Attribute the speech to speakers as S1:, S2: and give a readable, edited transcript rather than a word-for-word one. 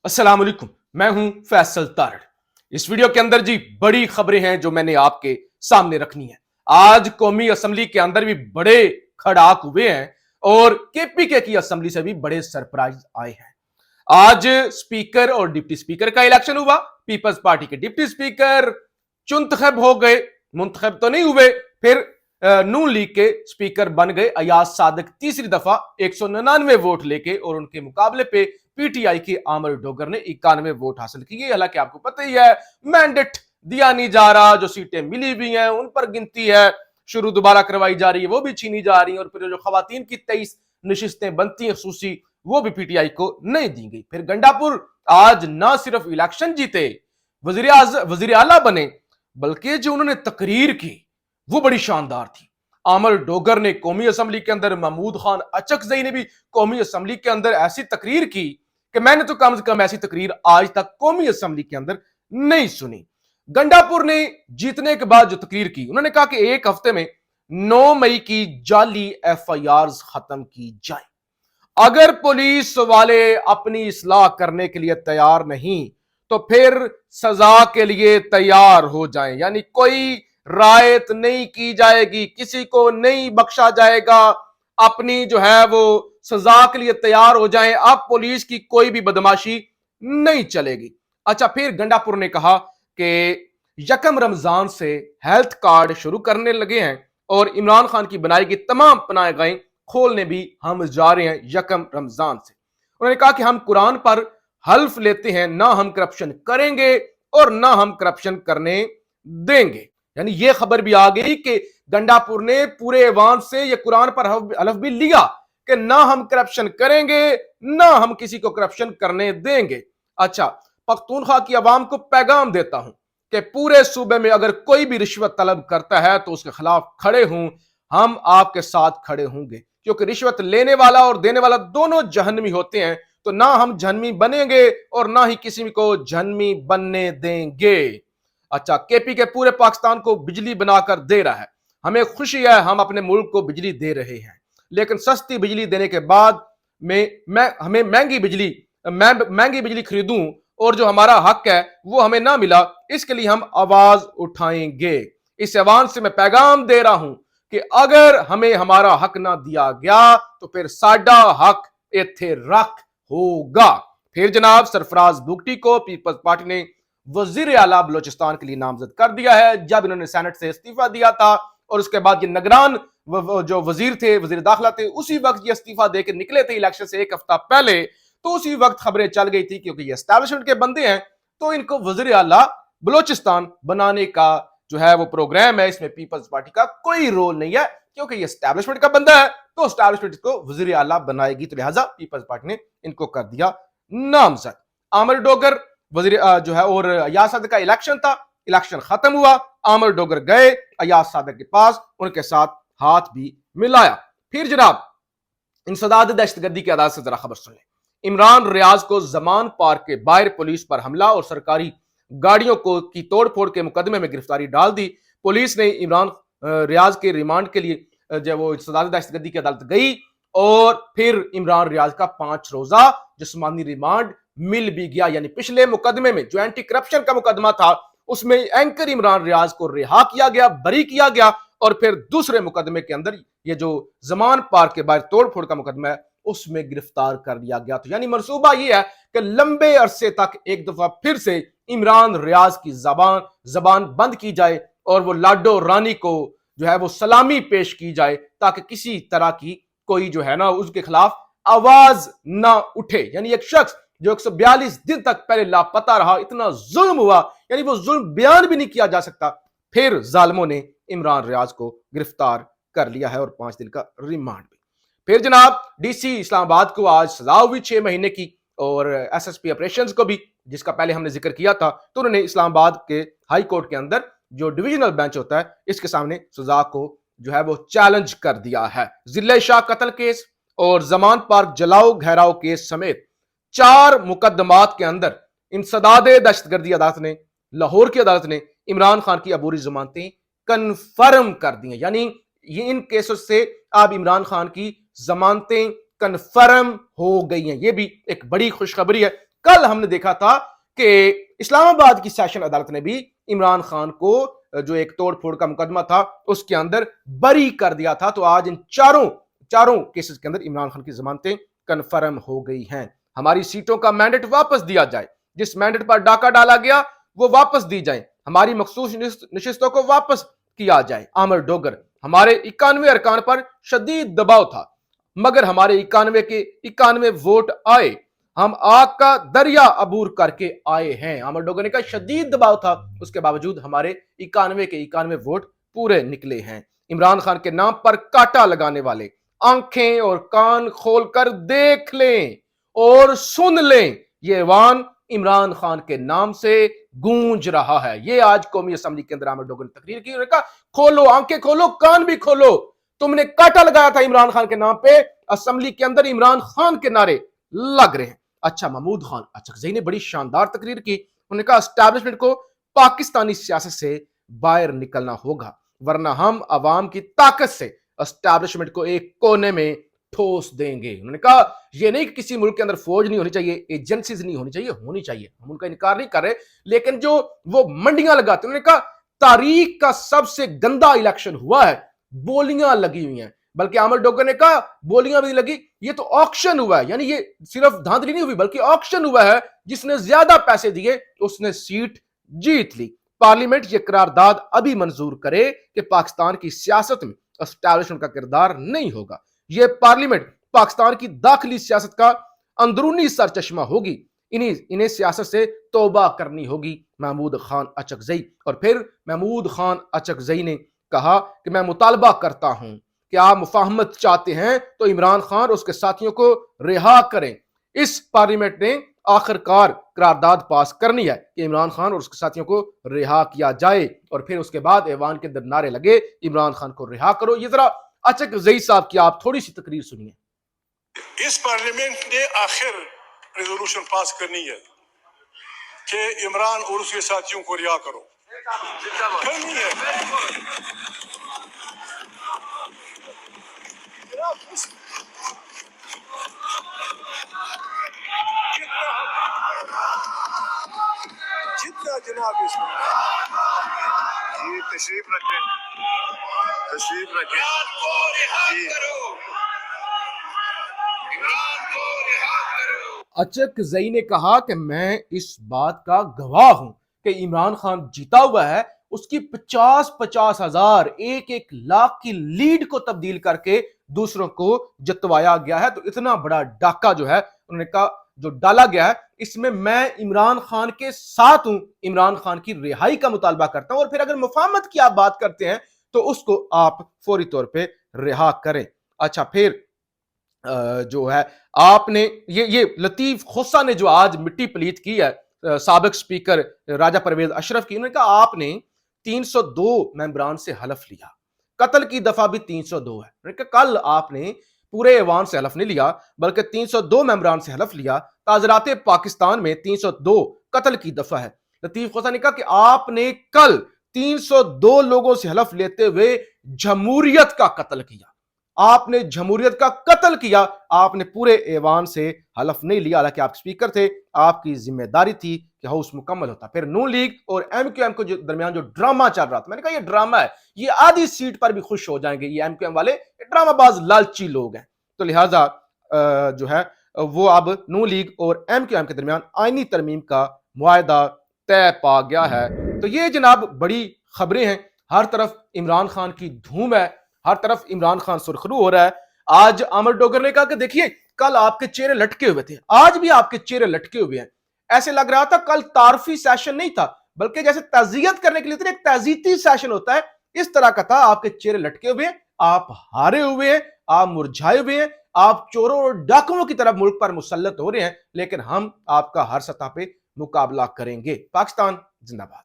S1: अस्सलाम वालेकुम, मैं हूं फैसल तारड़। इस वीडियो के अंदर जी बड़ी खबरें हैं जो मैंने आपके सामने रखनी है। आज कौमी असेंबली के अंदर भी बड़े खड़ाक हुए हैं और केपीके की असेंबली से भी बड़े सरप्राइज आए हैं। आज स्पीकर और डिप्टी स्पीकर का इलेक्शन हुआ। पीपल्स पार्टी के डिप्टी स्पीकर चुंतखब हो गए, मुंतखब तो नहीं हुए। फिर नून लीग के स्पीकर बन गए अयाज सादिक तीसरी दफा 199 वोट लेके, और उनके मुकाबले पे पीटीआई के आमिर डोगर ने 91 वोट हासिल किए। हालांकि आपको पता ही है मैंडेट दिया नहीं जा रहा, जो सीटें मिली भी हैं उन पर गिनती है शुरू दोबारा करवाई जा रही है, वो भी छीनी जा रही है। और फिर जो खवातीन की 23 नशिस्तें बनती हैं खसूसी, वो भी पीटीआई को नहीं दी गई। फिर गंडापुर आज ना सिर्फ इलेक्शन जीते, वजीर आला बने, बल्कि जो उन्होंने तकरीर की वो बड़ी शानदार थी। आमिर डोगर ने कौमी असेंबली के अंदर, महमूद खान अचकजई ने भी कौमी असेंबली के अंदर ऐसी तकरीर की कि मैंने तो कम से कम ऐसी तकरीर आज तक कौमी असेंबली के अंदर नहीं सुनी। गंडापुर ने जीतने के बाद जो तकरीर की, उन्होंने कहा कि एक हफ्ते में 9 मई की जाली एफआईआर खत्म की जाए। अगर पुलिस वाले अपनी इस्लाह करने के लिए तैयार नहीं तो फिर सजा के लिए तैयार हो जाएं। यानी कोई रायत नहीं की जाएगी, किसी को नहीं बख्शा जाएगा, अपनी जो है वो सजा के लिए तैयार हो जाएं। अब पुलिस की कोई भी बदमाशी नहीं चलेगी। अच्छा, फिर गंडापुर ने कहा कि यकम रमजान से हेल्थ कार्ड शुरू करने लगे हैं और इमरान खान की बनाई गई तमाम पनाहगाहें खोलने भी हम जा रहे हैं यकम रमजान से। उन्होंने कहा कि हम कुरान पर हल्फ लेते हैं ना हम करप्शन करेंगे और ना हम करप्शन करने देंगे। यानी यह खबर भी आ गई कि गंडापुर ने पूरे अवाम से यह कुरान पर हल्फ भी लिया कि ना हम करप्शन करेंगे ना हम किसी को करप्शन करने देंगे। अच्छा, पख्तूनख्वा की अवाम को पैगाम देता हूं कि पूरे सूबे में अगर कोई भी रिश्वत तलब करता है तो उसके खिलाफ खड़े हूं, हम आपके साथ खड़े होंगे, क्योंकि रिश्वत लेने वाला और देने वाला दोनों जहन्नमी होते हैं। तो ना हम जहन्नमी बनेंगे और ना ही किसी को जहन्नमी बनने देंगे। अच्छा, केपी के पूरे पाकिस्तान को बिजली बनाकर दे रहा है, हमें खुशी है, हम अपने मुल्क को बिजली दे रहे हैं, लेकिन सस्ती बिजली देने के बाद मैं हमें महंगी बिजली खरीदूं और जो हमारा हक है वो हमें ना मिला, इसके लिए हम आवाज उठाएंगे। इस ऐवान से मैं पैगाम दे रहा हूं कि अगर हमें हमारा हक ना दिया गया तो फिर साडा हक इत्थे रख होगा। फिर जनाब सरफराज बुगटी को पीपल्स पार्टी ने वजीर आला बलोचिस्तान के लिए नामजद कर दिया है। जब इन्होंने सेनेट से इस्तीफा दिया था और उसके बाद ये निगरान जो वजीर थे, वजीर दाखिला थे, उसी वक्त ये इस्तीफा देकर निकले थे इलेक्शन से एक हफ्ता पहले। तो उसी वक्त खबरें चल गई थी क्योंकि ये एस्टैब्लिशमेंट के बंदे हैं तो इनको वजीर आला बलोचिस्तान बनाने का जो है वो प्रोग्राम है, इसमें पीपल्स पार्टी का कोई रोल नहीं है, क्योंकि ये एस्टैब्लिशमेंट का बंदा है तो एस्टैब्लिशमेंट इसको वजीर आला बनाएगी। तो लिहाजा पीपल्स पार्टी ने इनको कर दिया नामजद। आमिर डोगर वजीर जो है, और अयाज सादिक का इलेक्शन था, इलेक्शन खत्म हुआ, आमिर डोगर गए अयाज सादिक के पास, उनके साथ हाथ भी मिलाया। फिर जनाब इंसदाद दहशतगर्दी की अदालत से जरा खबर सुन लें। इमरान रियाज को जमान पार्क के बाहर पुलिस पर हमला और सरकारी गाड़ियों को की तोड़फोड़ के मुकदमे में गिरफ्तारी डाल दी। पुलिस ने इमरान रियाज के रिमांड के लिए जब वो इंसदाद दहशतगर्दी की अदालत गई और फिर इमरान रियाज का 5 रोजा जिस्मानी रिमांड मिल भी गया। यानी पिछले मुकदमे में जो एंटी करप्शन का मुकदमा था उसमें एंकर इमरान रियाज को रिहा किया गया, बरी किया गया, और फिर दूसरे मुकदमे के अंदर ये जो जमान पार्क के बाहर तोड़फोड़ का मुकदमा है उसमें गिरफ्तार कर लिया गया। तो यानी मंसूबा यह है कि लंबे अरसे तक एक दफा फिर से इमरान रियाज की जबान बंद की जाए और वो लाडो रानी को जो है वो सलामी पेश की जाए, ताकि किसी तरह की कोई जो है ना उसके खिलाफ आवाज ना उठे। यानी एक शख्स जो 142 दिन तक पहले लापता रहा, इतना जुल्म हुआ, यानी वो जुल्म बयान भी नहीं किया जा सकता, फिर जालिमों ने इमरान रियाज को गिरफ्तार कर लिया है और 5 दिन का रिमांड भी। फिर जनाब डीसी इस्लामाबाद को आज सजा हुई 6 महीने की, और एसएसपी ऑपरेशंस को भी, जिसका पहले हमने जिक्र किया था, तो उन्होंने इस्लामाबाद के हाई कोर्ट के अंदर जो डिविजनल बेंच होता है इसके सामने सजा को जो है वो चैलेंज कर दिया है। जिले शाह कत्ल केस और जमान पार्क जलाओ घेराव केस समेत 4 मुकदमात के अंदर इंसदाद दहशतगर्दी अदालत ने, लाहौर की अदालत ने इमरान खान की अबूरी जमानतें कन्फर्म कर दी हैं। यानी ये इन केसों से अब इमरान खान की जमानतें कन्फर्म हो गई हैं। ये भी एक बड़ी खुशखबरी है कल हमने देखा था कि इस्लामाबाद की सेशन अदालत ने भी इमरान खान को जो एक तोड़ फोड़ का मुकदमा था उसके अंदर बरी कर दिया था। तो आज इन चारों केसेस के अंदर इमरान खान की जमानतें कन्फर्म हो गई हैं। हमारी सीटों का मैंडेट वापस दिया जाए, जिस मैंडेट पर डाका डाला गया वो वापस दी जाए, हमारी मखसूस नशिस्तों को वापस किया जाए। आमिर डोगर, हमारे 91 अरकान पर शदीद दबाव था मगर हमारे 91 के 91 वोट आए, हम आग का दरिया अबूर करके आए हैं। आमिर डोगर ने कहा शदीद दबाव था, उसके बावजूद हमारे 91 के 91 वोट पूरे निकले हैं। इमरान खान के नाम पर कांटा लगाने वाले आंखें और कान खोलकर देख लें और सुन लें, ये ऐवान इमरान खान के नाम से गूंज रहा है। ये आज कौमी असेंबली के अंदर आमिर डोगर ने तकरीर की, उन्होंने कहा खोलो आंखें, खोलो कान भी खोलो, तुमने कांटा लगाया था इमरान खान के नाम पे, असेंबली के अंदर इमरान खान के नारे लग रहे हैं। अच्छा, महमूद खान अचकजई ने बड़ी शानदार तकरीर की, उन्होंने कहा एस्टैब्लिशमेंट को पाकिस्तानी सियासत से बाहर निकलना होगा वरना हम अवाम की ताकत से एस्टैब्लिशमेंट को एक कोने में ठोस देंगे। उन्होंने कहा यह नहीं कि किसी मुल्क के अंदर फौज नहीं होनी चाहिए, एजेंसीज नहीं होनी चाहिए, होनी चाहिए, हम उनका इनकार नहीं कर रहे, लेकिन जो वो मंडियां लगाते, उन्होंने कहा तारीख का सबसे गंदा इलेक्शन हुआ है, बोलियां लगी हुई हैं। बल्कि आमिर डोगर ने कहा बोलियां भी लगी, ये तो ऑक्शन हुआ है, यानी ये सिर्फ धांधली नहीं हुई बल्कि ऑक्शन हुआ है, जिसने ज्यादा पैसे दिए उसने सीट जीत ली। पार्लियामेंट ये करारदाद अभी मंजूर करे कि पाकिस्तान की सियासत में एस्टैब्लिशमेंट का किरदार नहीं होगा। ये पार्लियामेंट पाकिस्तान की दाखिली सियासत का अंदरूनी सरचश्मा होगी, इन्हें सियासत से तौबा करनी होगी। महमूद खान अचकजई, और फिर महमूद खान अचकजई ने कहा कि मैं मुतालबा करता हूं कि आप मुफाहमत चाहते हैं तो इमरान खान और उसके साथियों को रिहा करें। इस पार्लियामेंट ने आखिरकार करारदाद पास करनी है कि इमरान खान और उसके साथियों को रिहा किया जाए, और फिर उसके बाद ऐवान के अंदर नारे लगे इमरान खान को रिहा करो। ये जरा अचकजई साहब की आप थोड़ी सी तकरीर सुनिए।
S2: इस पार्लियामेंट ने आखिर रेजोल्यूशन पास करनी है कि इमरान और उसके साथियों को रिहा करो, करनी है। जितना जनाब इसमें जी तशरीफ रखें जी।
S1: अचकजई ने कहा कि मैं इस बात का गवाह हूं कि इमरान खान जीता हुआ है, उसकी 50-50 हजार 1-1 लाख की लीड को तब्दील करके दूसरों को जतवाया गया है। तो इतना बड़ा डाका जो है उन्होंने कहा जो डाला गया है, इसमें मैं इमरान खान के साथ हूं, इमरान खान की रिहाई का मुतालबा करता हूं, और फिर अगर मुफाहमत की आप बात करते हैं तो उसको आप फौरी तौर पे रिहा करें। अच्छा, फिर जो है आपने ये लतीफ खोसा ने जो आज मिट्टी पलीत की है साबिक स्पीकर राजा परवेज अशरफ की, उन्होंने कहा आपने 302 मेंबरान से हलफ लिया, कत्ल की दफा भी 302 है। उन्होंने कहा कल आपने पूरे ऐवान से हलफ नहीं लिया बल्कि 302 मेंबरान से हलफ लिया। ताजरात पाकिस्तान में 302 कत्ल की दफा है। लतीफ खोसा ने कहा कि आपने कल 302 लोगों से हलफ लेते हुए जमहूरियत का कत्ल किया, आपने जमहूरियत का कत्ल किया, आपने पूरे ऐवान से हलफ नहीं लिया। हालांकि आप स्पीकर थे, आपकी जिम्मेदारी थी कि हाउस मुकम्मल होता। फिर नून लीग और एमक्यूएम के दरमियान जो ड्रामा चल रहा था, मैंने कहा ये ड्रामा है, ये आधी सीट पर भी खुश हो जाएंगे, ये एमक्यूएम वाले ड्रामाबाज लालची लोग हैं। तो लिहाजा जो है वो अब नून लीग और एमक्यूएम के दरमियान आईनी तरमीम का मुआहदा तय पा गया है। तो ये जनाब बड़ी खबरें हैं, हर तरफ इमरान खान की धूम है, हर तरफ इमरान खान सुरखरू हो रहा है। आज आमिर डोगर ने कहा कि देखिए कल आपके चेहरे लटके हुए थे, आज भी आपके चेहरे लटके हुए हैं, ऐसे लग रहा था कल तारफी सेशन नहीं था बल्कि जैसे ताजियत करने के लिए एक ताजीती सेशन होता है, इस तरह का था। आपके चेहरे लटके हुए हैं, आप हारे हुए हैं, आप मुरझाए हुए हैं, आप चोरों और डाकुओं की तरफ मुल्क पर मुसल्लत हो रहे हैं, लेकिन हम आपका हर सतह पे मुकाबला करेंगे। पाकिस्तान जिंदाबाद।